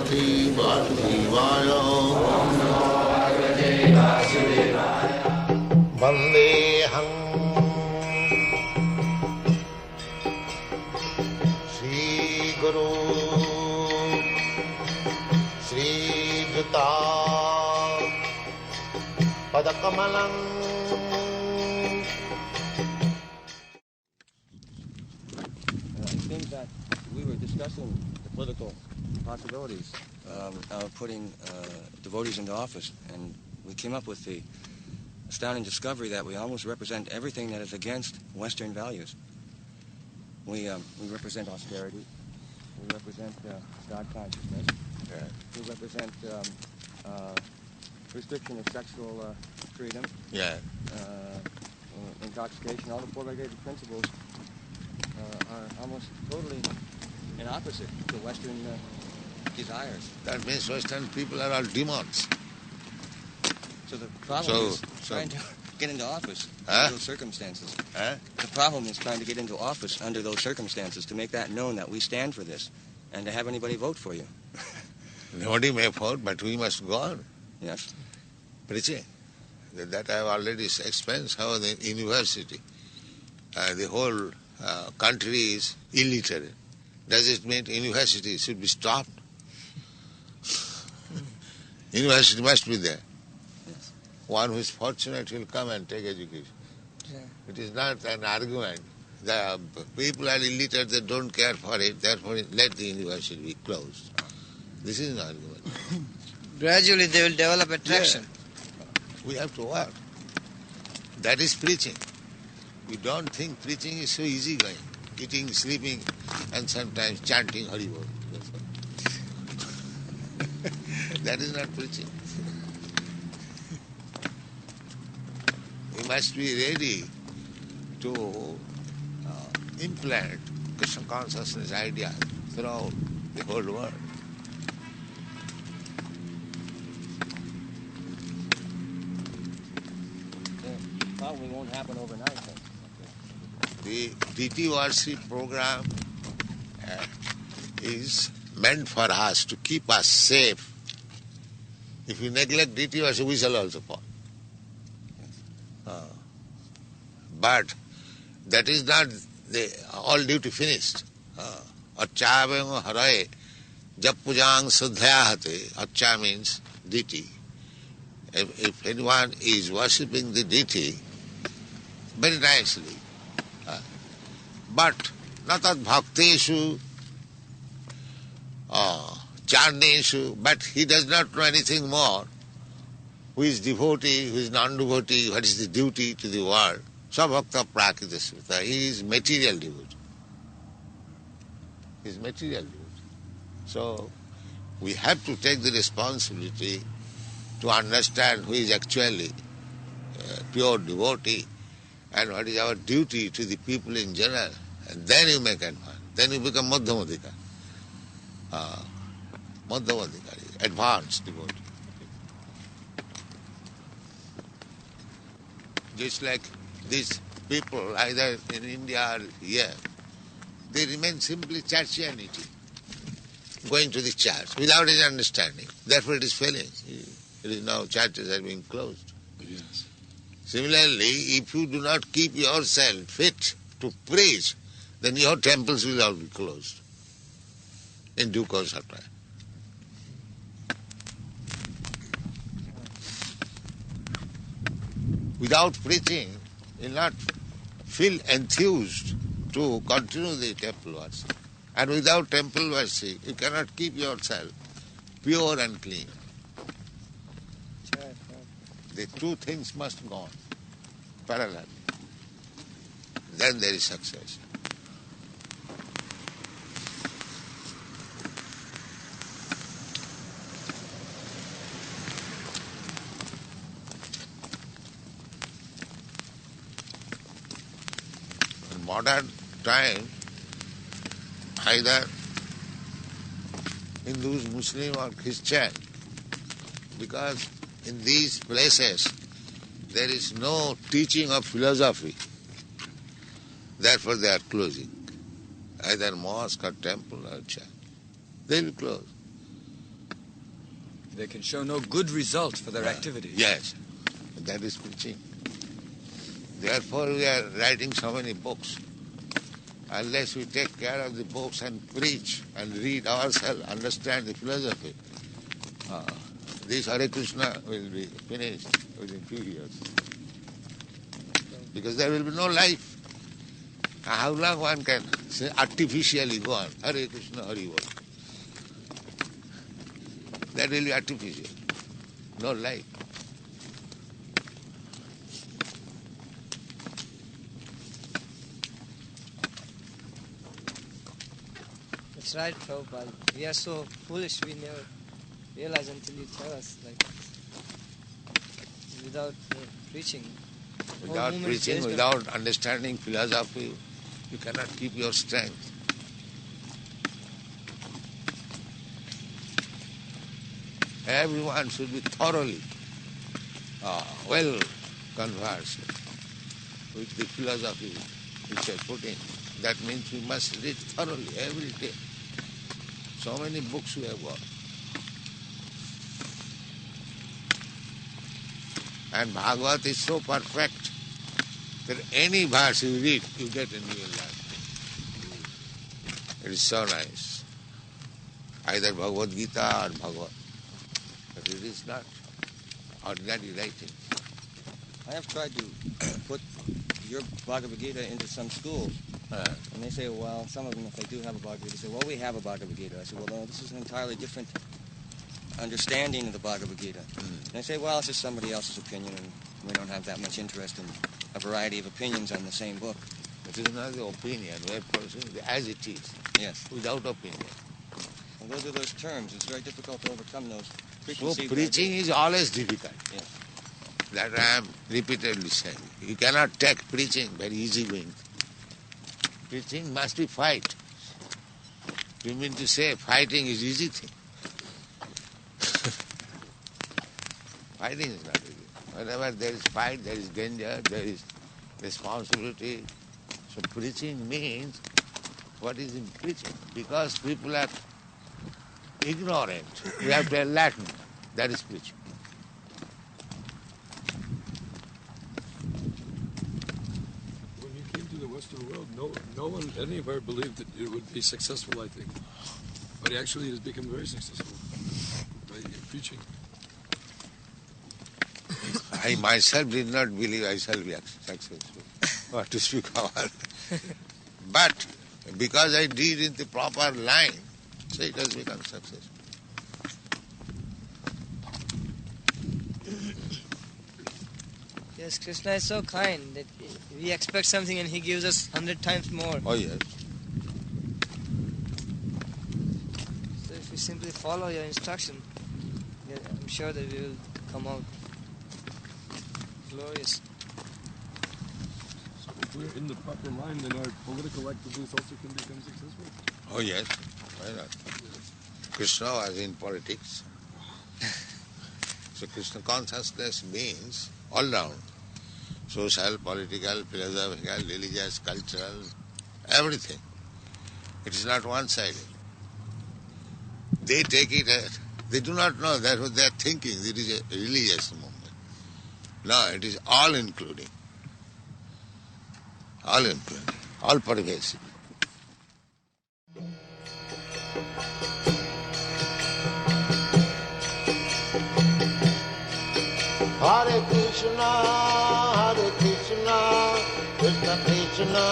Bhagavate Vasudevaya. Vandeham Sri Guru Sri Juta Padakamalam. I think that we were discussing the political possibilities of putting devotees into office, and we came up with the astounding discovery that we almost represent everything that is against Western values. We represent austerity, we represent God consciousness, we represent restriction of sexual freedom, intoxication. All the four-legged principles are almost totally in opposite to Western desires. That means Western people are all demons. So the problem is trying to get into office under those circumstances. The problem is trying to get into office under those circumstances, to make that known that we stand for this, and to have anybody vote for you. Nobody may vote, but we must go on. Yes. Preaching. That I have already explained how the university, the whole country is illiterate. Does it mean university should be stopped? University must be there. Yes. One who is fortunate will come and take education. Yeah. It is not an argument. The people are illiterate, they don't care for it, therefore let the university be closed. This is an argument. Gradually they will develop attraction. Yeah. We have to work. That is preaching. We don't think preaching is so easy going. Eating, sleeping, and sometimes chanting Hari Bol. That is not preaching. We must be ready to implant Krishna consciousness idea throughout the whole world. Probably won't happen overnight. The deity worship program is meant for us to keep us safe. If we neglect deity worship, we shall also fall. But that is not all duty finished. Acchāvaṁ haraye jap pujāṁ sudhyāhate. Accha means deity. If anyone is worshipping the deity very nicely, but natat bhakteshu, charneshu, but he does not know anything more. Who is devotee, who is non-devotee, what is the duty to the world? Sabhakta prakita smita. He is material devotee. He is material devotee. So we have to take the responsibility to understand who is actually pure devotee and what is our duty to the people in general. And then you make advance. Then you become Madhyamadikari. Madhyamadikari, advanced devotee. Just like these people, either in India or here, they remain simply churchianity, going to the church without any understanding. Therefore it is failing. It is now churches are being closed. Yes. Similarly, if you do not keep yourself fit to preach, then your temples will all be closed in due course of time. Without preaching, you will not feel enthused to continue the temple worship. And without temple worship, you cannot keep yourself pure and clean. The two things must go on parallel. Then there is success. In modern time, either Hindus, Muslim or Christian, because in these places there is no teaching of philosophy. Therefore they are closing. Either mosque or temple or church. They will close. They can show no good result for their activities. Yes, that is preaching. Therefore we are writing so many books. Unless we take care of the books and preach and read ourselves, understand the philosophy, this Hare Krishna will be finished within few years. Because there will be no life. How long one can say artificially go on, Hare Krishna, Hare Bol. That will be artificial. No life. That's right, Prabhupada. We are so foolish, we never realize until you tell us. Like, without preaching. Without preaching, without understanding philosophy, you cannot keep your strength. Everyone should be thoroughly well conversed with the philosophy which I put in. That means we must read thoroughly every day. So many books we have got. And Bhagavad is so perfect that any verse you read, you get a new life. It is so nice. Either Bhagavad Gita or Bhagavad. But it is not ordinary writing. I have tried to put your Bhagavad Gita into some schools. And they say, well, some of them, if they do have a Bhagavad Gita, they say, well, we have a Bhagavad Gita. I say, well, no, this is an entirely different understanding of the Bhagavad Gita. And they say, well, it's just somebody else's opinion, and we don't have that much interest in a variety of opinions on the same book. It is not the opinion, we are pursuing as it is, Yes. without opinion. And those are those terms. It's very difficult to overcome those So preconceived preaching ideas. is always difficult. Yes. That I am repeatedly saying. You cannot take preaching very easy going. Preaching must be fight. You mean to say fighting is easy thing? Fighting is not easy. Whenever there is fight, there is danger, there is responsibility. So preaching means, what is in preaching? Because people are ignorant. We have to enlighten them. That is preaching. When you came to the Western world, no one anywhere believed that it would be successful, I think. But actually it has become very successful by preaching. I myself did not believe I shall be successful. What to speak about. But because I did in the proper line, so it has become successful. Yes, Krishna is so kind that we expect something and he gives us 100 times more. Oh yes. So if we simply follow your instruction, then I'm sure that we will come out glorious. So if we're in the proper line, then our political activities also can become successful. Oh yes. Why not? Krishna was in politics. So Krishna consciousness means all round. Social, political, philosophical, religious, cultural, everything. It is not one-sided. They take it as, they do not know that what they are thinking, it is a religious movement. No, it is all including. All including. All pervasive. Hare Krishna, Krishna Krishna,